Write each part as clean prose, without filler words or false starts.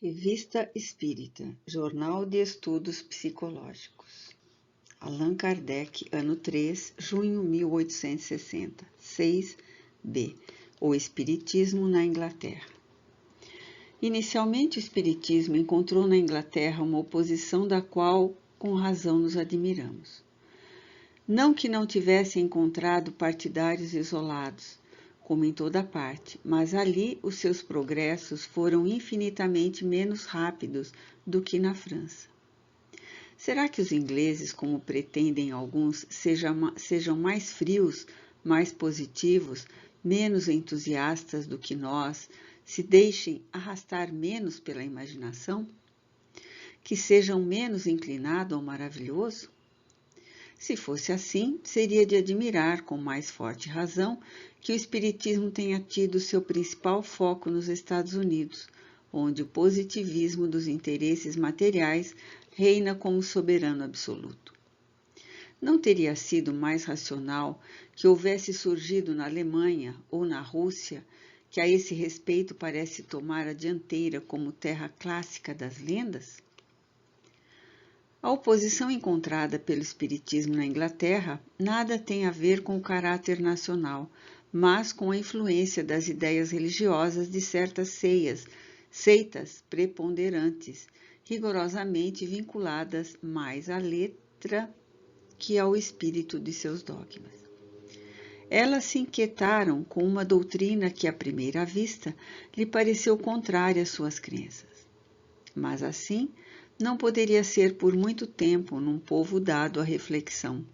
Revista Espírita, Jornal de Estudos Psicológicos. Allan Kardec, ano 3, junho 1860, 6b. O Espiritismo na Inglaterra. Inicialmente, o Espiritismo encontrou na Inglaterra uma oposição da qual, com razão, nos admiramos. Não que não tivesse encontrado partidários isolados, como em toda parte, mas ali os seus progressos foram infinitamente menos rápidos do que na França. Será que os ingleses, como pretendem alguns, sejam mais frios, mais positivos, menos entusiastas do que nós, se deixem arrastar menos pela imaginação? Que sejam menos inclinados ao maravilhoso? Se fosse assim, seria de admirar, com mais forte razão, que o Espiritismo tenha tido seu principal foco nos Estados Unidos, onde o positivismo dos interesses materiais reina como soberano absoluto. Não teria sido mais racional que houvesse surgido na Alemanha ou na Rússia, que a esse respeito parece tomar a dianteira como terra clássica das lendas? A oposição encontrada pelo Espiritismo na Inglaterra nada tem a ver com o caráter nacional, mas com a influência das ideias religiosas de certas seitas preponderantes, rigorosamente vinculadas mais à letra que ao espírito de seus dogmas. Elas se inquietaram com uma doutrina que, à primeira vista, lhe pareceu contrária às suas crenças. Mas assim, não poderia ser por muito tempo num povo dado à reflexão,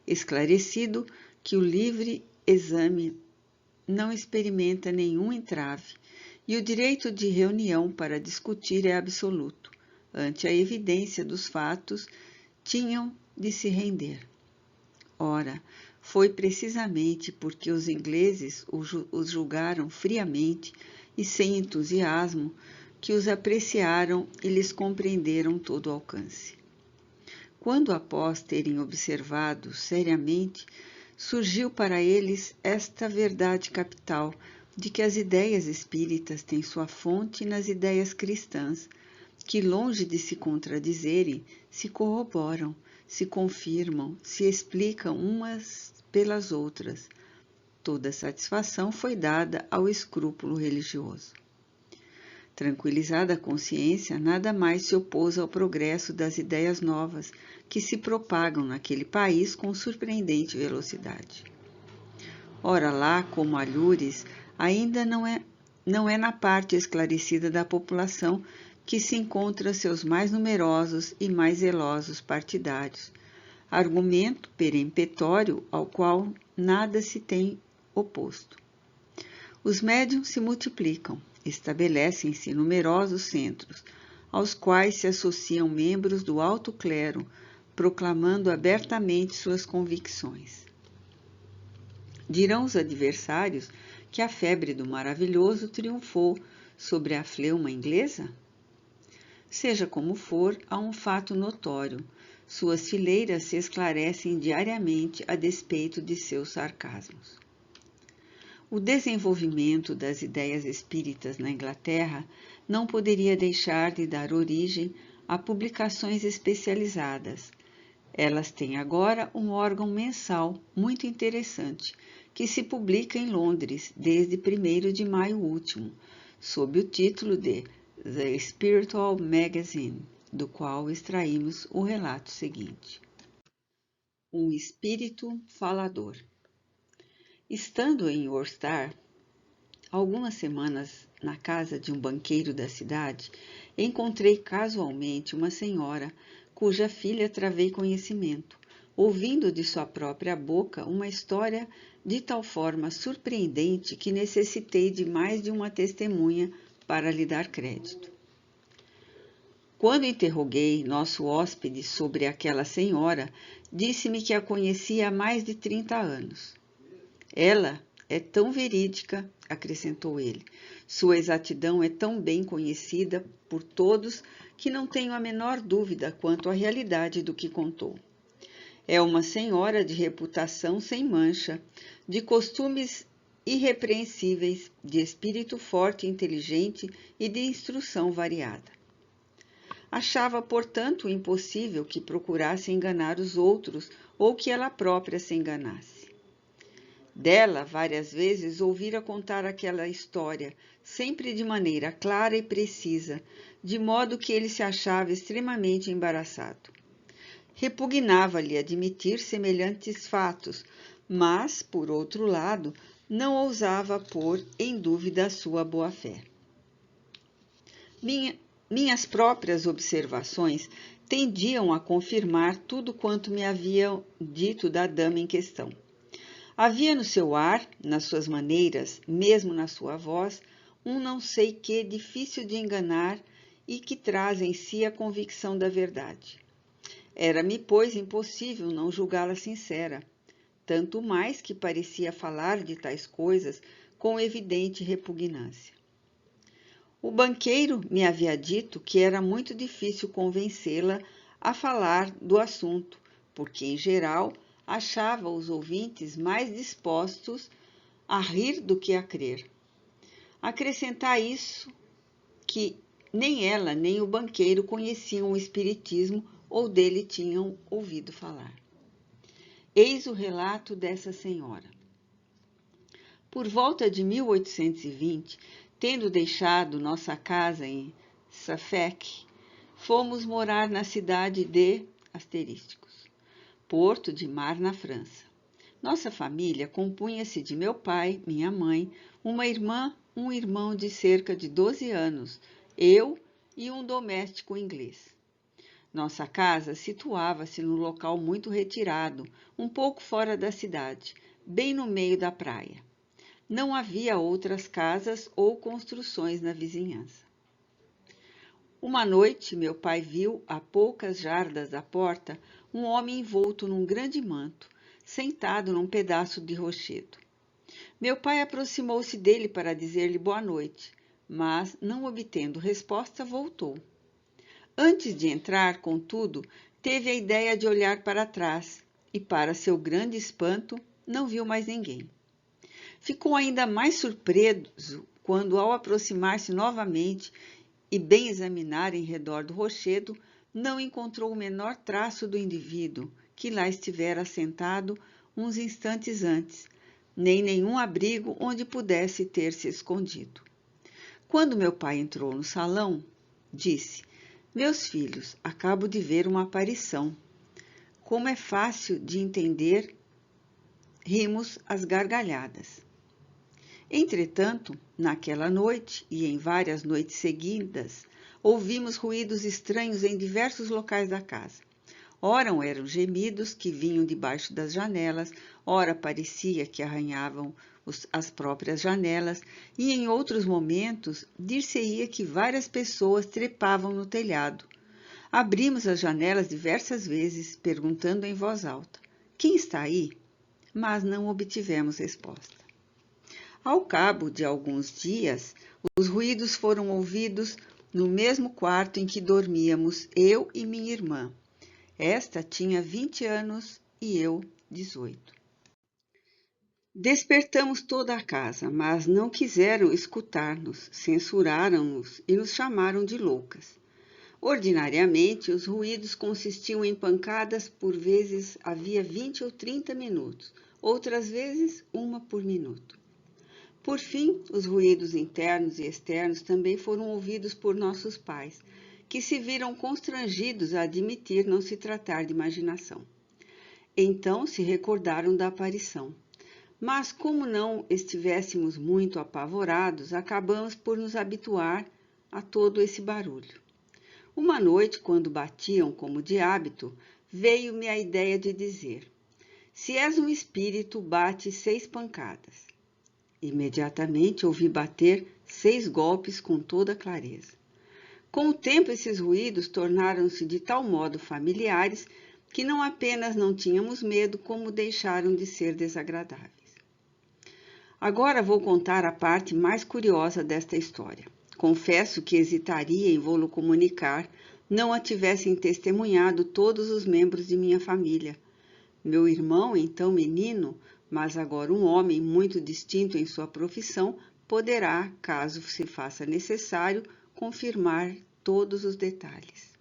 esclarecido que o livre exame não experimenta nenhum entrave e o direito de reunião para discutir é absoluto. Ante a evidência dos fatos, tinham de se render. Ora, foi precisamente porque os ingleses os julgaram friamente e sem entusiasmo que os apreciaram e lhes compreenderam todo o alcance. Quando, após terem observado seriamente, surgiu para eles esta verdade capital de que as ideias espíritas têm sua fonte nas ideias cristãs, que, longe de se contradizerem, se corroboram, se confirmam, se explicam umas pelas outras. Toda satisfação foi dada ao escrúpulo religioso. Tranquilizada a consciência, nada mais se opôs ao progresso das ideias novas que se propagam naquele país com surpreendente velocidade. Ora lá, como alhures, ainda não é na parte esclarecida da população que se encontram seus mais numerosos e mais zelosos partidários, argumento peremptório ao qual nada se tem oposto. Os médiuns se multiplicam, estabelecem-se numerosos centros, aos quais se associam membros do alto clero, proclamando abertamente suas convicções. Dirão os adversários que a febre do maravilhoso triunfou sobre a fleuma inglesa? Seja como for, há um fato notório: suas fileiras se esclarecem diariamente a despeito de seus sarcasmos. O desenvolvimento das ideias espíritas na Inglaterra não poderia deixar de dar origem a publicações especializadas. Elas têm agora um órgão mensal muito interessante, que se publica em Londres desde 1º de maio último, sob o título de The Spiritual Magazine, do qual extraímos o relato seguinte. Um espírito falador. Estando em Worcester, algumas semanas na casa de um banqueiro da cidade, encontrei casualmente uma senhora cuja filha travei conhecimento, ouvindo de sua própria boca uma história de tal forma surpreendente que necessitei de mais de uma testemunha para lhe dar crédito. Quando interroguei nosso hóspede sobre aquela senhora, disse-me que a conhecia há mais de 30 anos. Ela é tão verídica, acrescentou ele, sua exatidão é tão bem conhecida por todos que não tenho a menor dúvida quanto à realidade do que contou. É uma senhora de reputação sem mancha, de costumes irrepreensíveis, de espírito forte e inteligente e de instrução variada. Achava, portanto, impossível que procurasse enganar os outros ou que ela própria se enganasse. Dela, várias vezes, ouvira contar aquela história, sempre de maneira clara e precisa, de modo que ele se achava extremamente embaraçado. Repugnava-lhe admitir semelhantes fatos, mas, por outro lado, não ousava pôr em dúvida a sua boa-fé. Minhas próprias observações tendiam a confirmar tudo quanto me haviam dito da dama em questão. Havia no seu ar, nas suas maneiras, mesmo na sua voz, um não sei que difícil de enganar e que traz em si a convicção da verdade. Era-me, pois, impossível não julgá-la sincera, tanto mais que parecia falar de tais coisas com evidente repugnância. O banqueiro me havia dito que era muito difícil convencê-la a falar do assunto, porque, em geral, achava os ouvintes mais dispostos a rir do que a crer. Acrescentar isso que nem ela nem o banqueiro conheciam o espiritismo ou dele tinham ouvido falar. Eis o relato dessa senhora. Por volta de 1820, tendo deixado nossa casa em Suffolk, fomos morar na cidade de Porto de Mar, na França. Nossa família compunha-se de meu pai, minha mãe, uma irmã, um irmão de cerca de 12 anos, eu e um doméstico inglês. Nossa casa situava-se num local muito retirado, um pouco fora da cidade, bem no meio da praia. Não havia outras casas ou construções na vizinhança. Uma noite, meu pai viu, a poucas jardas da porta, um homem envolto num grande manto, sentado num pedaço de rochedo. Meu pai aproximou-se dele para dizer-lhe boa noite, mas, não obtendo resposta, voltou. Antes de entrar, contudo, teve a ideia de olhar para trás e, para seu grande espanto, não viu mais ninguém. Ficou ainda mais surpreso quando, ao aproximar-se novamente e bem examinar em redor do rochedo, não encontrou o menor traço do indivíduo que lá estivera sentado uns instantes antes, nem nenhum abrigo onde pudesse ter se escondido. Quando meu pai entrou no salão, disse: "Meus filhos, acabo de ver uma aparição. Como é fácil de entender, rimos às gargalhadas." Entretanto, naquela noite e em várias noites seguidas, ouvimos ruídos estranhos em diversos locais da casa. Ora eram gemidos que vinham debaixo das janelas, ora parecia que arranhavam as próprias janelas, e em outros momentos dir-se-ia que várias pessoas trepavam no telhado. Abrimos as janelas diversas vezes, perguntando em voz alta: "Quem está aí?" Mas não obtivemos resposta. Ao cabo de alguns dias, os ruídos foram ouvidos no mesmo quarto em que dormíamos eu e minha irmã. Esta tinha 20 anos e eu 18. Despertamos toda a casa, mas não quiseram escutar-nos, censuraram-nos e nos chamaram de loucas. Ordinariamente, os ruídos consistiam em pancadas, por vezes havia 20 ou 30 minutos, outras vezes uma por minuto. Por fim, os ruídos internos e externos também foram ouvidos por nossos pais, que se viram constrangidos a admitir não se tratar de imaginação. Então se recordaram da aparição. Mas, como não estivéssemos muito apavorados, acabamos por nos habituar a todo esse barulho. Uma noite, quando batiam como de hábito, veio-me a ideia de dizer: "Se és um espírito, bate 6 pancadas." Imediatamente ouvi bater 6 golpes com toda clareza. Com o tempo, esses ruídos tornaram-se de tal modo familiares que não apenas não tínhamos medo, como deixaram de ser desagradáveis. Agora vou contar a parte mais curiosa desta história. Confesso que hesitaria em vou-lo comunicar, não a tivessem testemunhado todos os membros de minha família. Meu irmão, então menino, mas agora um homem muito distinto em sua profissão poderá, caso se faça necessário, confirmar todos os detalhes.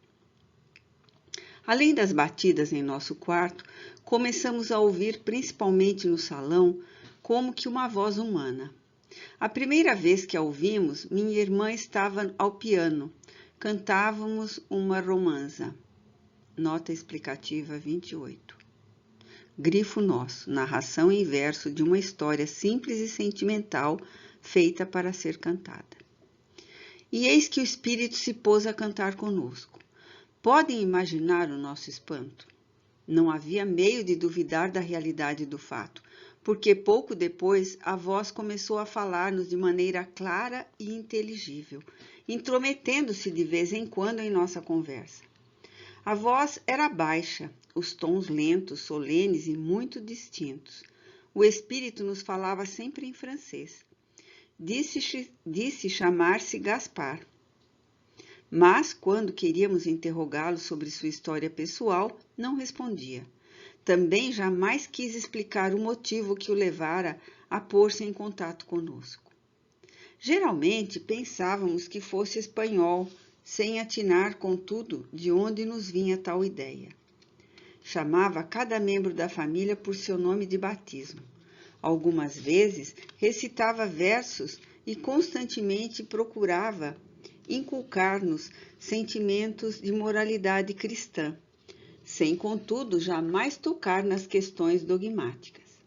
Além das batidas em nosso quarto, começamos a ouvir, principalmente no salão, como que uma voz humana. A primeira vez que a ouvimos, minha irmã estava ao piano. Cantávamos uma romanza. Nota explicativa 28. Grifo nosso, narração em verso de uma história simples e sentimental feita para ser cantada. E eis que o Espírito se pôs a cantar conosco. Podem imaginar o nosso espanto? Não havia meio de duvidar da realidade do fato, porque pouco depois a voz começou a falar-nos de maneira clara e inteligível, intrometendo-se de vez em quando em nossa conversa. A voz era baixa, os tons lentos, solenes e muito distintos. O espírito nos falava sempre em francês. Disse chamar-se Gaspar. Mas, quando queríamos interrogá-lo sobre sua história pessoal, não respondia. Também jamais quis explicar o motivo que o levara a pôr-se em contato conosco. Geralmente pensávamos que fosse espanhol, sem atinar, contudo, de onde nos vinha tal ideia. Chamava cada membro da família por seu nome de batismo. Algumas vezes recitava versos e constantemente procurava inculcar-nos sentimentos de moralidade cristã, sem, contudo, jamais tocar nas questões dogmáticas.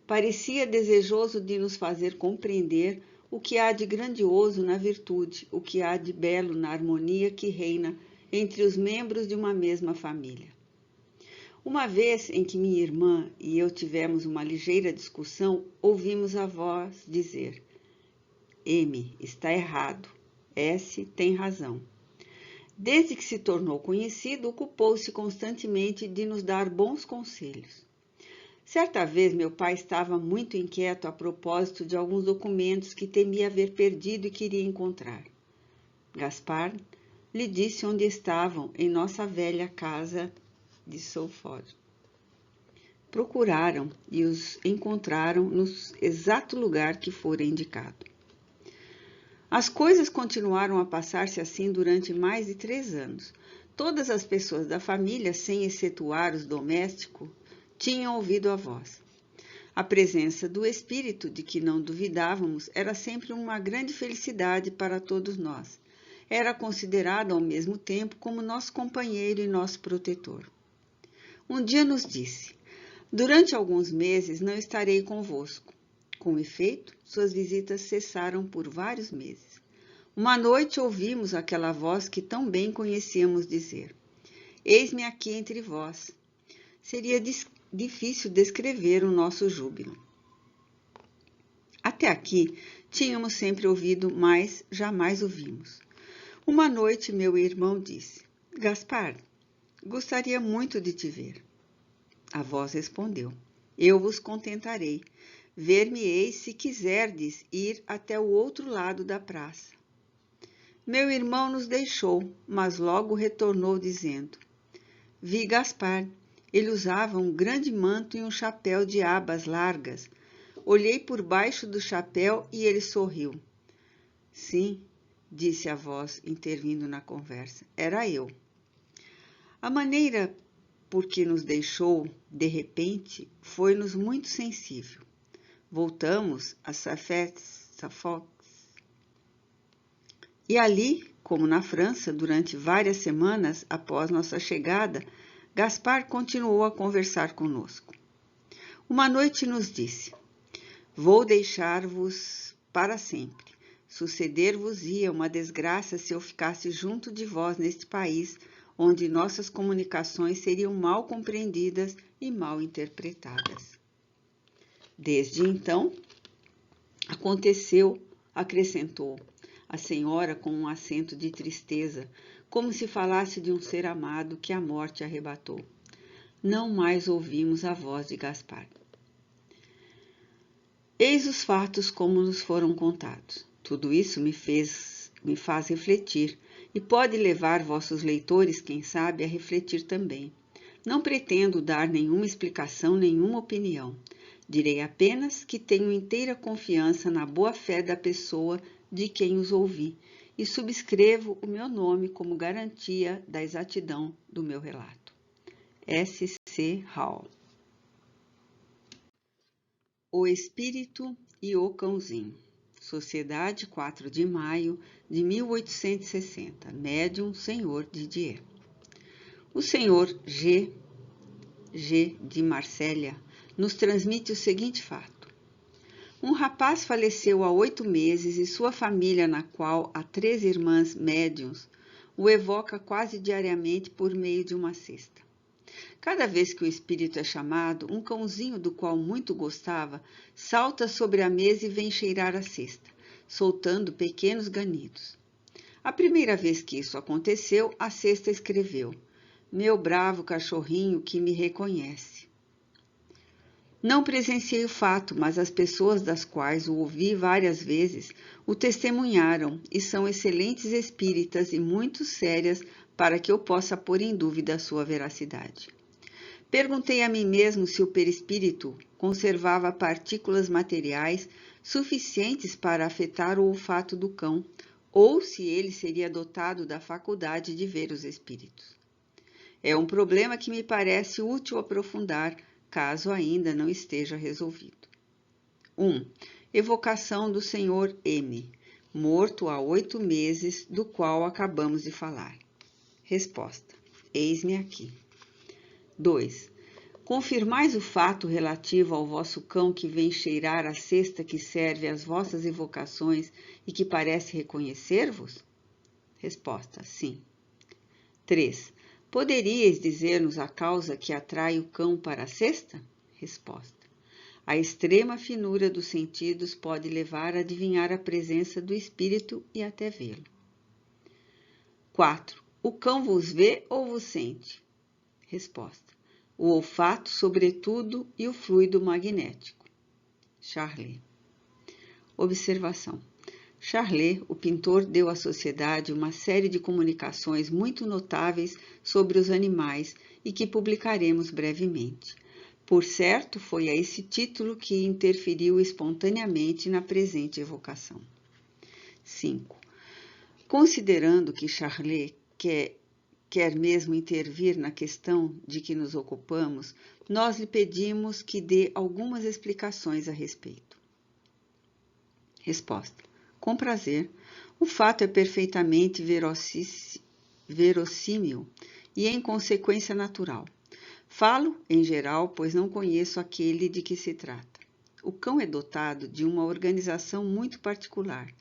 Parecia desejoso de nos fazer compreender o que há de grandioso na virtude, o que há de belo na harmonia que reina entre os membros de uma mesma família. Uma vez em que minha irmã e eu tivemos uma ligeira discussão, ouvimos a voz dizer: M está errado, S tem razão. Desde que se tornou conhecido, ocupou-se constantemente de nos dar bons conselhos. Certa vez meu pai estava muito inquieto a propósito de alguns documentos que temia haver perdido e queria encontrar. Gaspar lhe disse onde estavam em nossa velha casa de Solford. Procuraram e os encontraram no exato lugar que fora indicado. As coisas continuaram a passar-se assim durante mais de 3 anos. Todas as pessoas da família, sem excetuar os domésticos, tinham ouvido a voz. A presença do espírito, de que não duvidávamos, era sempre uma grande felicidade para todos nós. Era considerado ao mesmo tempo como nosso companheiro e nosso protetor. Um dia nos disse: durante alguns meses não estarei convosco. Com efeito, suas visitas cessaram por vários meses. Uma noite ouvimos aquela voz que tão bem conhecíamos dizer: eis-me aqui entre vós. Seria difícil descrever o nosso júbilo. Até aqui, tínhamos sempre ouvido, mas jamais o vimos. Uma noite, meu irmão disse: Gaspar, gostaria muito de te ver. A voz respondeu: eu vos contentarei. Ver-me-eis se quiserdes ir até o outro lado da praça. Meu irmão nos deixou, mas logo retornou dizendo: vi Gaspar. Ele usava um grande manto e um chapéu de abas largas. Olhei por baixo do chapéu e ele sorriu. Sim, disse a voz, intervindo na conversa. Era eu. A maneira por que nos deixou, de repente, foi-nos muito sensível. Voltamos a Safox. E ali, como na França, durante várias semanas após nossa chegada, Gaspar continuou a conversar conosco. Uma noite nos disse: vou deixar-vos para sempre. Suceder-vos-ia uma desgraça se eu ficasse junto de vós neste país, onde nossas comunicações seriam mal compreendidas e mal interpretadas. Desde então, aconteceu, acrescentou a senhora com um acento de tristeza, como se falasse de um ser amado que a morte arrebatou. Não mais ouvimos a voz de Gaspar. Eis os fatos como nos foram contados. Tudo isso me faz refletir, e pode levar vossos leitores, quem sabe, a refletir também. Não pretendo dar nenhuma explicação, nenhuma opinião. Direi apenas que tenho inteira confiança na boa-fé da pessoa de quem os ouvi e subscrevo o meu nome como garantia da exatidão do meu relato. S.C. Hall. O Espírito e o Cãozinho. Sociedade, 4 de maio de 1860. Médium Senhor Didier. O senhor G. de Marsella nos transmite o seguinte fato. Um rapaz faleceu há 8 meses e sua família, na qual há 3 irmãs médiuns, o evoca quase diariamente por meio de uma cesta. Cada vez que o espírito é chamado, um cãozinho do qual muito gostava salta sobre a mesa e vem cheirar a cesta, soltando pequenos ganidos. A primeira vez que isso aconteceu, a cesta escreveu: "Meu bravo cachorrinho que me reconhece." Não presenciei o fato, mas as pessoas das quais o ouvi várias vezes o testemunharam e são excelentes espíritas e muito sérias para que eu possa pôr em dúvida a sua veracidade. Perguntei a mim mesmo se o perispírito conservava partículas materiais suficientes para afetar o olfato do cão, ou se ele seria dotado da faculdade de ver os espíritos. É um problema que me parece útil aprofundar, caso ainda não esteja resolvido. 1. Evocação do Sr. M., morto há 8 meses, do qual acabamos de falar. Resposta: eis-me aqui. 2. Confirmais o fato relativo ao vosso cão que vem cheirar a cesta que serve às vossas evocações e que parece reconhecer-vos? Resposta: sim. 3. Poderíeis dizer-nos a causa que atrai o cão para a cesta? Resposta: a extrema finura dos sentidos pode levar a adivinhar a presença do espírito e até vê-lo. 4. O cão vos vê ou vos sente? Resposta: o olfato, sobretudo, e o fluido magnético. Charlet. Observação. Charlet, o pintor, deu à sociedade uma série de comunicações muito notáveis sobre os animais e que publicaremos brevemente. Por certo, foi a esse título que interferiu espontaneamente na presente evocação. 5. Considerando que Charlet quer mesmo intervir na questão de que nos ocupamos, nós lhe pedimos que dê algumas explicações a respeito. Resposta: com prazer. O fato é perfeitamente verossímil e, em consequência, natural. Falo, em geral, pois não conheço aquele de que se trata. O cão é dotado de uma organização muito particular.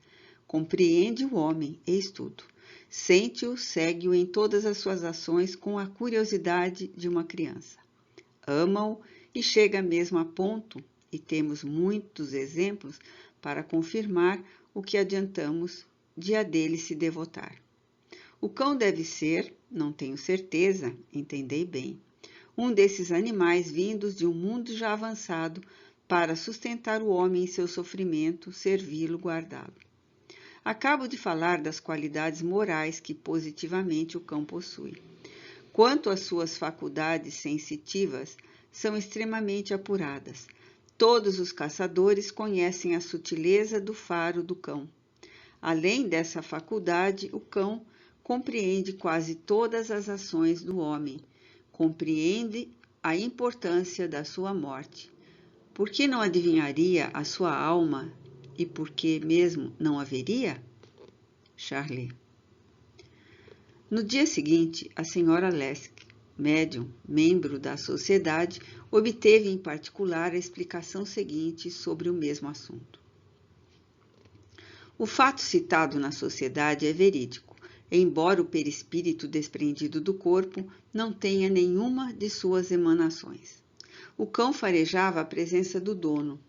Compreende o homem, eis tudo. Sente-o, segue-o em todas as suas ações com a curiosidade de uma criança. Ama-o e chega mesmo a ponto, e temos muitos exemplos para confirmar o que adiantamos de a dele se devotar. O cão deve ser, não tenho certeza, entendei bem, um desses animais vindos de um mundo já avançado para sustentar o homem em seu sofrimento, servi-lo, guardá-lo. Acabo de falar das qualidades morais que positivamente o cão possui. Quanto às suas faculdades sensitivas, são extremamente apuradas. Todos os caçadores conhecem a sutileza do faro do cão. Além dessa faculdade, o cão compreende quase todas as ações do homem, compreende a importância da sua morte. Por que não adivinharia a sua alma e por que mesmo não haveria? Charlet. No dia seguinte, a senhora Leske, médium, membro da sociedade, obteve em particular a explicação seguinte sobre o mesmo assunto. O fato citado na sociedade é verídico, embora o perispírito desprendido do corpo não tenha nenhuma de suas emanações. O cão farejava a presença do dono.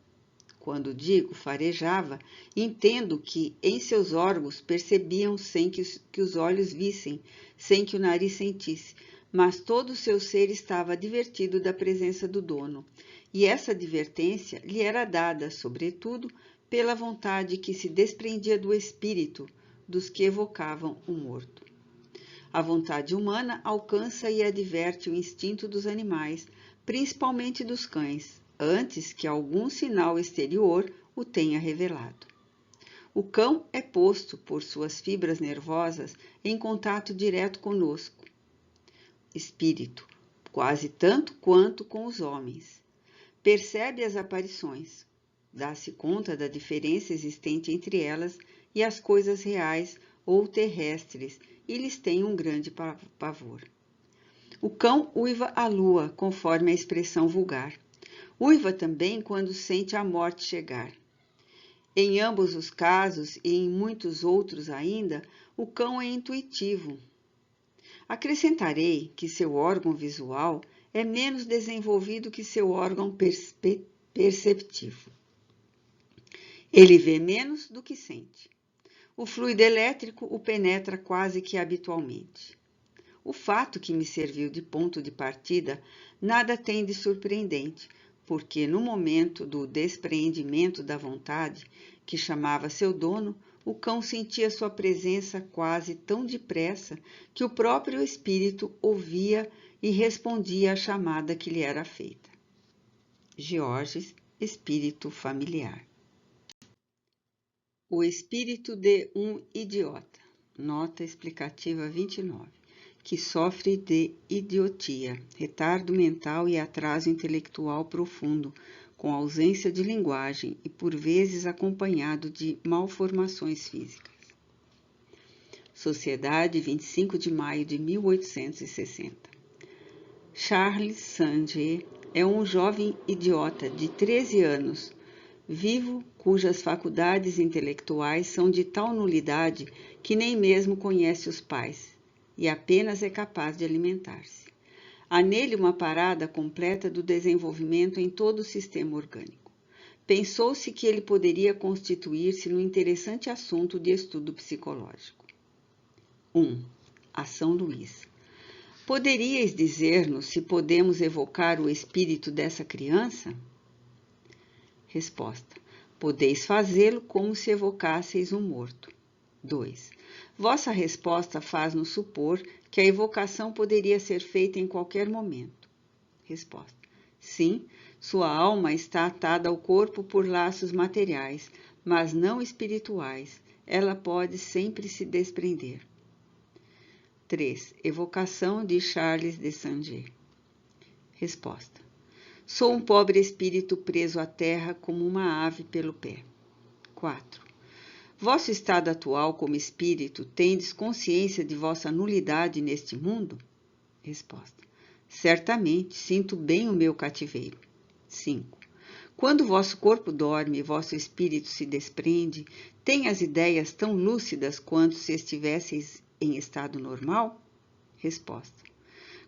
Quando digo farejava, entendo que em seus órgãos percebiam sem que os olhos vissem, sem que o nariz sentisse, mas todo o seu ser estava advertido da presença do dono, e essa advertência lhe era dada, sobretudo, pela vontade que se desprendia do espírito dos que evocavam o morto. A vontade humana alcança e adverte o instinto dos animais, principalmente dos cães, antes que algum sinal exterior o tenha revelado. O cão é posto por suas fibras nervosas em contato direto conosco, espírito, quase tanto quanto com os homens. Percebe as aparições, dá-se conta da diferença existente entre elas e as coisas reais ou terrestres e lhes tem um grande pavor. O cão uiva à lua, conforme a expressão vulgar. Uiva também quando sente a morte chegar. Em ambos os casos e em muitos outros ainda, o cão é intuitivo. Acrescentarei que seu órgão visual é menos desenvolvido que seu órgão perceptivo. Ele vê menos do que sente. O fluido elétrico o penetra quase que habitualmente. O fato que me serviu de ponto de partida nada tem de surpreendente, porque no momento do despreendimento da vontade, que chamava seu dono, o cão sentia sua presença quase tão depressa que o próprio espírito ouvia e respondia à chamada que lhe era feita. Georges, Espírito Familiar. O espírito de um idiota. Nota explicativa 29. Que sofre de idiotia, retardo mental e atraso intelectual profundo, com ausência de linguagem e por vezes acompanhado de malformações físicas. Sociedade, 25 de maio de 1860. Charles Sanger é um jovem idiota de 13 anos, vivo, cujas faculdades intelectuais são de tal nulidade que nem mesmo conhece os pais e apenas é capaz de alimentar-se. Há nele uma parada completa do desenvolvimento em todo o sistema orgânico. Pensou-se que ele poderia constituir-se num interessante assunto de estudo psicológico. 1. Ação Luís. Poderíeis dizer-nos se podemos evocar o espírito dessa criança? Resposta. Podeis fazê-lo como se evocasseis um morto. 2. Vossa resposta faz-nos supor que a evocação poderia ser feita em qualquer momento. Resposta. Sim, sua alma está atada ao corpo por laços materiais, mas não espirituais. Ela pode sempre se desprender. 3. Evocação de Charles de Sanger. Resposta. Sou um pobre espírito preso à terra como uma ave pelo pé. 4. Vosso estado atual como espírito tendes consciência de vossa nulidade neste mundo? Resposta. Certamente, sinto bem o meu cativeiro. 5. Quando vosso corpo dorme e vosso espírito se desprende, tem as ideias tão lúcidas quanto se estivesseis em estado normal? Resposta.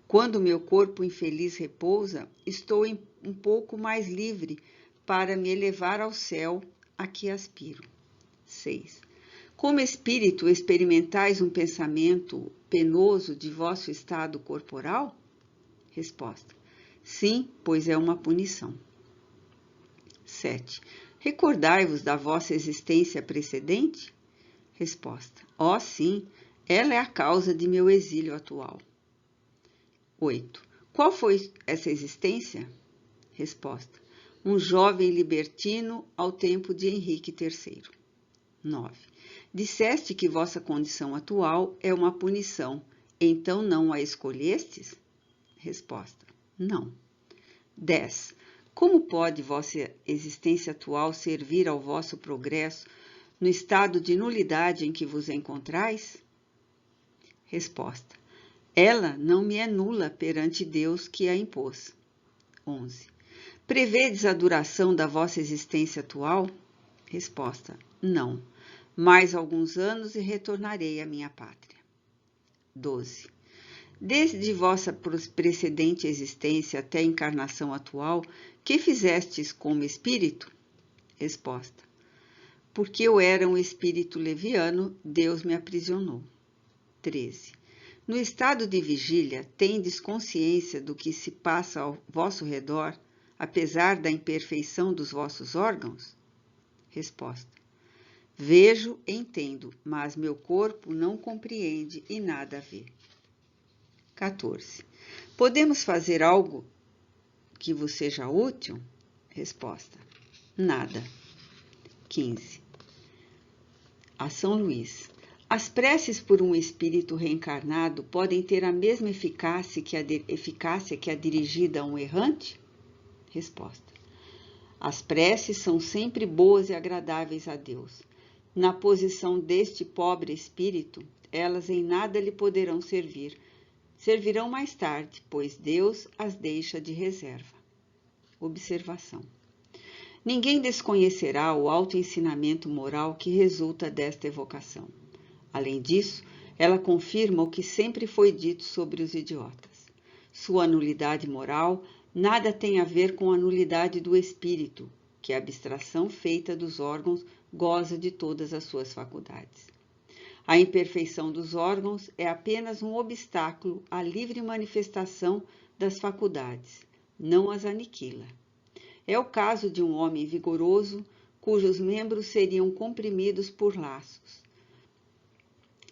Quando meu corpo infeliz repousa, estou um pouco mais livre para me elevar ao céu a que aspiro. 6. Como espírito, experimentais um pensamento penoso de vosso estado corporal? Resposta. Sim, pois é uma punição. 7. Recordai-vos da vossa existência precedente? Resposta. Oh, sim, ela é a causa de meu exílio atual. 8. Qual foi essa existência? Resposta. Um jovem libertino ao tempo de Henrique III. 9. Disseste que vossa condição atual é uma punição, então não a escolhestes? Resposta. Não. 10. Como pode vossa existência atual servir ao vosso progresso no estado de nulidade em que vos encontrais? Resposta. Ela não me é nula perante Deus que a impôs. 11. Prevedes a duração da vossa existência atual? Resposta. Não. Mais alguns anos e retornarei à minha pátria. 12. Desde vossa precedente existência até a encarnação atual, que fizestes como espírito? Resposta. Porque eu era um espírito leviano, Deus me aprisionou. 13. No estado de vigília, tendes consciência do que se passa ao vosso redor, apesar da imperfeição dos vossos órgãos? Resposta. Vejo, entendo, mas meu corpo não compreende e nada vê. 14. Podemos fazer algo que vos seja útil? Resposta: nada. 15. A São Luís. As preces por um espírito reencarnado podem ter a mesma eficácia que a dirigida a um errante? Resposta: as preces são sempre boas e agradáveis a Deus. Na posição deste pobre espírito, elas em nada lhe poderão servir. Servirão mais tarde, pois Deus as deixa de reserva. Observação: ninguém desconhecerá o alto ensinamento moral que resulta desta evocação. Além disso, ela confirma o que sempre foi dito sobre os idiotas. Sua nulidade moral nada tem a ver com a nulidade do espírito, que a abstração feita dos órgãos goza de todas as suas faculdades. A imperfeição dos órgãos é apenas um obstáculo à livre manifestação das faculdades, não as aniquila. É o caso de um homem vigoroso, cujos membros seriam comprimidos por laços.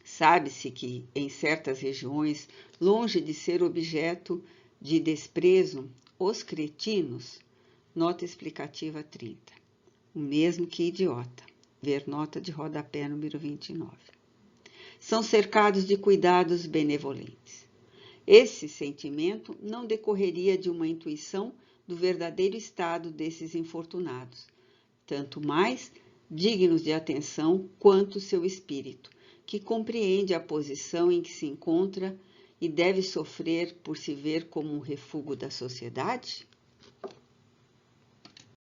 Sabe-se que, em certas regiões, longe de ser objeto de desprezo, os cretinos, nota explicativa 30, o mesmo que idiota, ver nota de rodapé número 29, são cercados de cuidados benevolentes. Esse sentimento não decorreria de uma intuição do verdadeiro estado desses infortunados, tanto mais dignos de atenção quanto seu espírito, que compreende a posição em que se encontra e deve sofrer por se ver como um refúgio da sociedade?